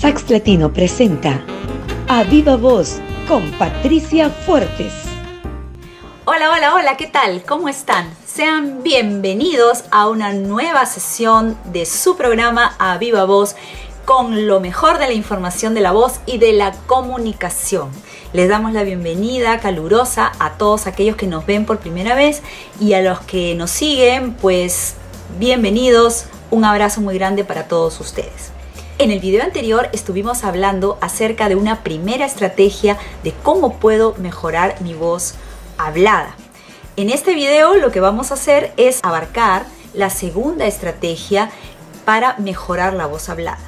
Sax Latino presenta A Viva Voz con Patricia Fuertes. Hola, hola, hola, ¿qué tal? ¿Cómo están? Sean bienvenidos a una nueva sesión de su programa A Viva Voz con lo mejor de la información de la voz y de la comunicación. Les damos la bienvenida calurosa a todos aquellos que nos ven por primera vez y a los que nos siguen, pues bienvenidos. Un abrazo muy grande para todos ustedes. En el video anterior estuvimos hablando acerca de una primera estrategia de cómo puedo mejorar mi voz hablada. En este video lo que vamos a hacer es abarcar la segunda estrategia para mejorar la voz hablada.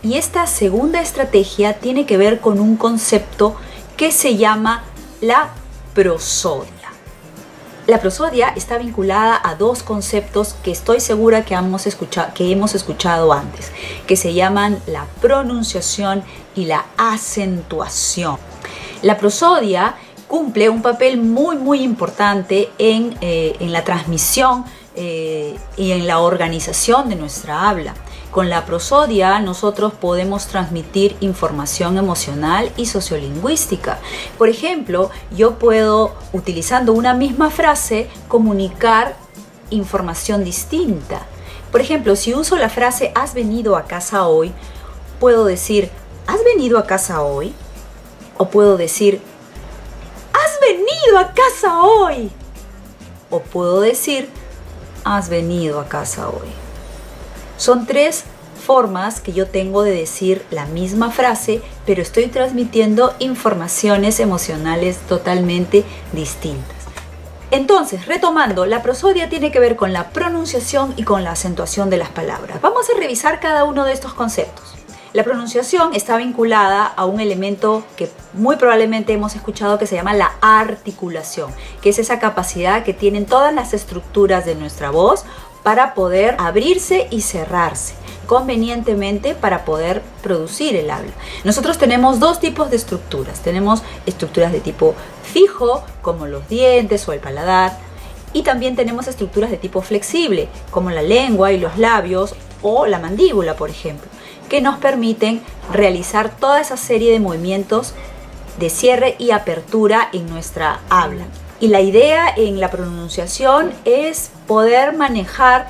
Y esta segunda estrategia tiene que ver con un concepto que se llama la prosodia. La prosodia está vinculada a dos conceptos que estoy segura que hemos escuchado antes, que se llaman la pronunciación y la acentuación. La prosodia cumple un papel muy importante en la transmisión y en la organización de nuestra habla. Con la prosodia nosotros podemos transmitir información emocional y sociolingüística. Por ejemplo, yo puedo, utilizando una misma frase, comunicar información distinta. Por ejemplo, si uso la frase ¿has venido a casa hoy?, puedo decir ¿has venido a casa hoy? O puedo decir ¿has venido a casa hoy? O puedo decir ¿has venido a casa hoy? Son tres formas que yo tengo de decir la misma frase, pero estoy transmitiendo informaciones emocionales totalmente distintas. Entonces, retomando, la prosodia tiene que ver con la pronunciación y con la acentuación de las palabras. Vamos a revisar cada uno de estos conceptos. La pronunciación está vinculada a un elemento que muy probablemente hemos escuchado que se llama la articulación, que es esa capacidad que tienen todas las estructuras de nuestra voz para poder abrirse y cerrarse convenientemente para poder producir el habla. Nosotros tenemos dos tipos de estructuras. Tenemos estructuras de tipo fijo, como los dientes o el paladar, y también tenemos estructuras de tipo flexible, como la lengua y los labios o la mandíbula, por ejemplo, que nos permiten realizar toda esa serie de movimientos de cierre y apertura en nuestra habla. Y la idea en la pronunciación es poder manejar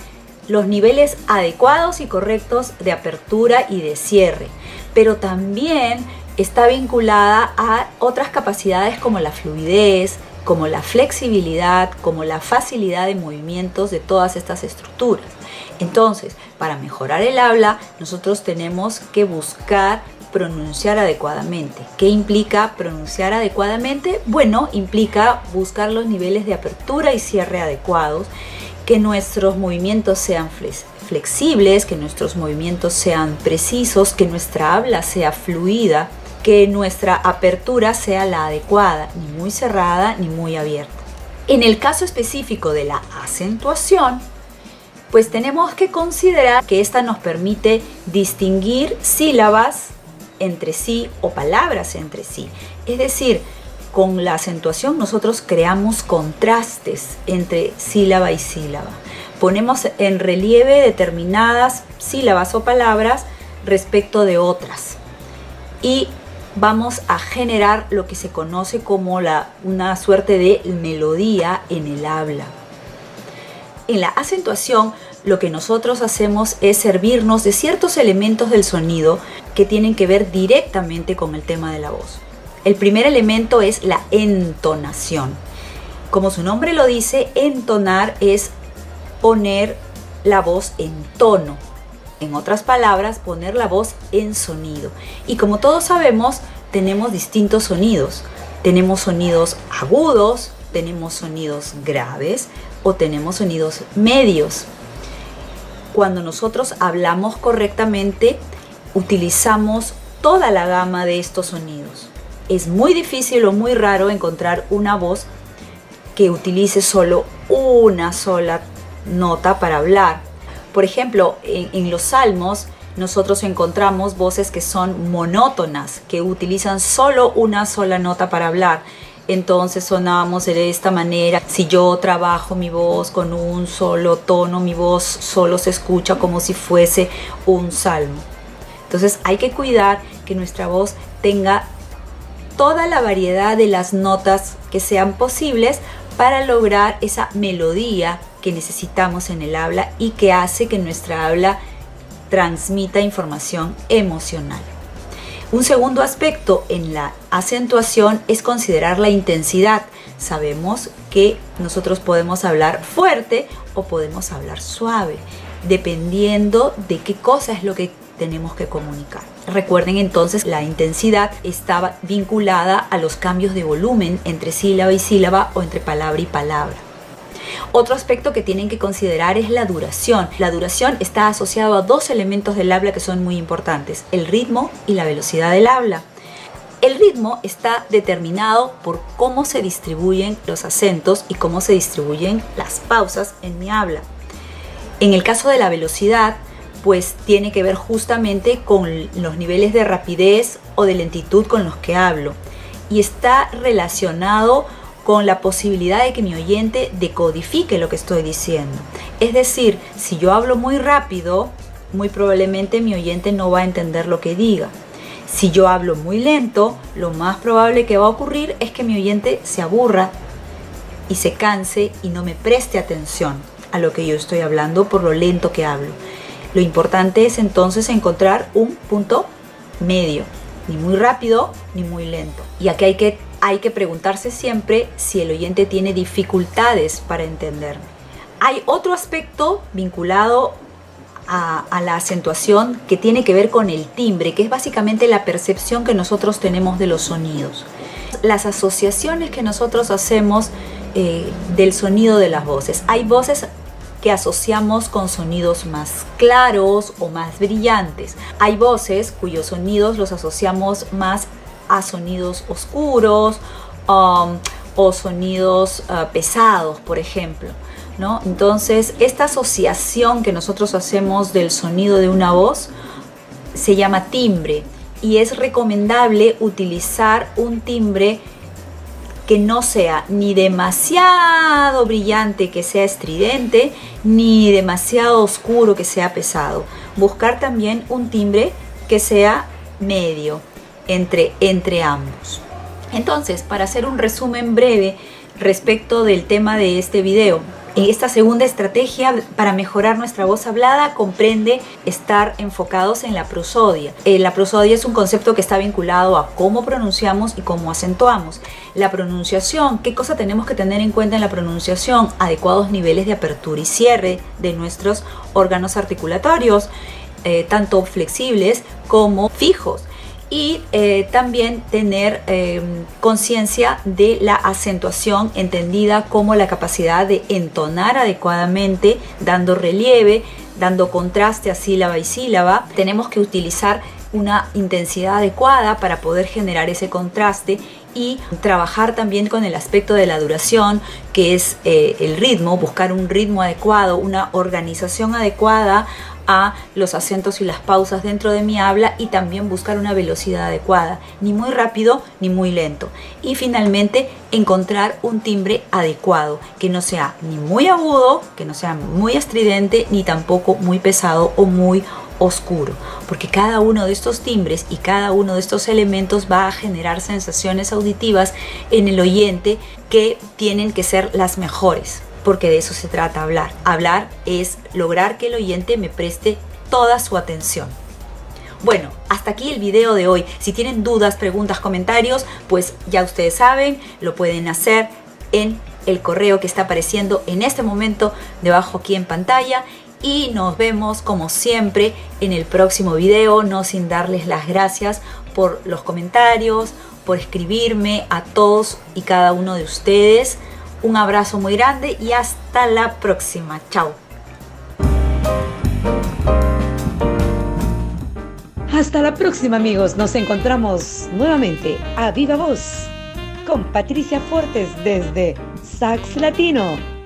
los niveles adecuados y correctos de apertura y de cierre, pero también está vinculada a otras capacidades como la fluidez, como la flexibilidad, como la facilidad de movimientos de todas estas estructuras. Entonces, para mejorar el habla, nosotros tenemos que buscar pronunciar adecuadamente. ¿Qué implica pronunciar adecuadamente? Bueno, implica buscar los niveles de apertura y cierre adecuados, que nuestros movimientos sean flexibles, que nuestros movimientos sean precisos, que nuestra habla sea fluida, que nuestra apertura sea la adecuada, ni muy cerrada ni muy abierta. En el caso específico de la acentuación, pues tenemos que considerar que esta nos permite distinguir sílabas entre sí o palabras entre sí. Es decir, con la acentuación nosotros creamos contrastes entre sílaba y sílaba. Ponemos en relieve determinadas sílabas o palabras respecto de otras. Y vamos a generar lo que se conoce como una suerte de melodía en el habla. En la acentuación, lo que nosotros hacemos es servirnos de ciertos elementos del sonido que tienen que ver directamente con el tema de la voz. El primer elemento es la entonación. Como su nombre lo dice, entonar es poner la voz en tono. En otras palabras, poner la voz en sonido. Y como todos sabemos, tenemos distintos sonidos. Tenemos sonidos agudos, tenemos sonidos graves o tenemos sonidos medios. Cuando nosotros hablamos correctamente, utilizamos toda la gama de estos sonidos. Es muy difícil o muy raro encontrar una voz que utilice solo una sola nota para hablar. Por ejemplo, en los salmos nosotros encontramos voces que son monótonas, que utilizan solo una sola nota para hablar. Entonces sonábamos de esta manera: si yo trabajo mi voz con un solo tono, mi voz solo se escucha como si fuese un salmo. Entonces hay que cuidar que nuestra voz tenga toda la variedad de las notas que sean posibles para lograr esa melodía que necesitamos en el habla y que hace que nuestra habla transmita información emocional. Un segundo aspecto en la acentuación es considerar la intensidad. Sabemos que nosotros podemos hablar fuerte o podemos hablar suave, dependiendo de qué cosa es lo que tenemos que comunicar. Recuerden entonces, la intensidad estaba vinculada a los cambios de volumen entre sílaba y sílaba o entre palabra y palabra. Otro aspecto que tienen que considerar es la duración. La duración está asociada a dos elementos del habla que son muy importantes: el ritmo y la velocidad del habla. El ritmo está determinado por cómo se distribuyen los acentos y cómo se distribuyen las pausas en mi habla. En el caso de la velocidad, pues tiene que ver justamente con los niveles de rapidez o de lentitud con los que hablo, y está relacionado con la posibilidad de que mi oyente decodifique lo que estoy diciendo. Es decir, si yo hablo muy rápido, muy probablemente mi oyente no va a entender lo que diga. Si yo hablo muy lento, lo más probable que va a ocurrir es que mi oyente se aburra y se canse y no me preste atención a lo que yo estoy hablando por lo lento que hablo. Lo importante es entonces encontrar un punto medio, ni muy rápido ni muy lento. Y aquí hay que preguntarse siempre si el oyente tiene dificultades para entenderme. Hay otro aspecto vinculado a la acentuación que tiene que ver con el timbre, que es básicamente la percepción que nosotros tenemos de los sonidos. Las asociaciones que nosotros hacemos del sonido de las voces. Hay voces que asociamos con sonidos más claros o más brillantes. Hay voces cuyos sonidos los asociamos más a sonidos oscuros o sonidos pesados, por ejemplo, ¿no? Entonces, esta asociación que nosotros hacemos del sonido de una voz se llama timbre, y es recomendable utilizar un timbre que no sea ni demasiado brillante que sea estridente, ni demasiado oscuro que sea pesado. Buscar también un timbre que sea medio entre ambos. Entonces, para hacer un resumen breve respecto del tema de este video, esta segunda estrategia para mejorar nuestra voz hablada comprende estar enfocados en la prosodia. La prosodia es un concepto que está vinculado a cómo pronunciamos y cómo acentuamos. La pronunciación, ¿qué cosa tenemos que tener en cuenta en la pronunciación? Adecuados niveles de apertura y cierre de nuestros órganos articulatorios, tanto flexibles como fijos. Y también tener conciencia de la acentuación, entendida como la capacidad de entonar adecuadamente, dando relieve, dando contraste a sílaba y sílaba. Tenemos que utilizar una intensidad adecuada para poder generar ese contraste y trabajar también con el aspecto de la duración, que es el ritmo, buscar un ritmo adecuado, una organización adecuada a los acentos y las pausas dentro de mi habla, y también buscar una velocidad adecuada, ni muy rápido ni muy lento. Y finalmente encontrar un timbre adecuado, que no sea ni muy agudo, que no sea muy estridente, ni tampoco muy pesado o muy oscuro, porque cada uno de estos timbres y cada uno de estos elementos va a generar sensaciones auditivas en el oyente que tienen que ser las mejores, porque de eso se trata hablar. Hablar es lograr que el oyente me preste toda su atención. Bueno, hasta aquí el video de hoy. Si tienen dudas, preguntas, comentarios, pues ya ustedes saben, lo pueden hacer en el correo que está apareciendo en este momento debajo aquí en pantalla. Y nos vemos como siempre en el próximo video, no sin darles las gracias por los comentarios, por escribirme, a todos y cada uno de ustedes. Un abrazo muy grande y hasta la próxima. Chao. Hasta la próxima, amigos. Nos encontramos nuevamente a Viva Voz con Patricia Fortes desde Sax Latino.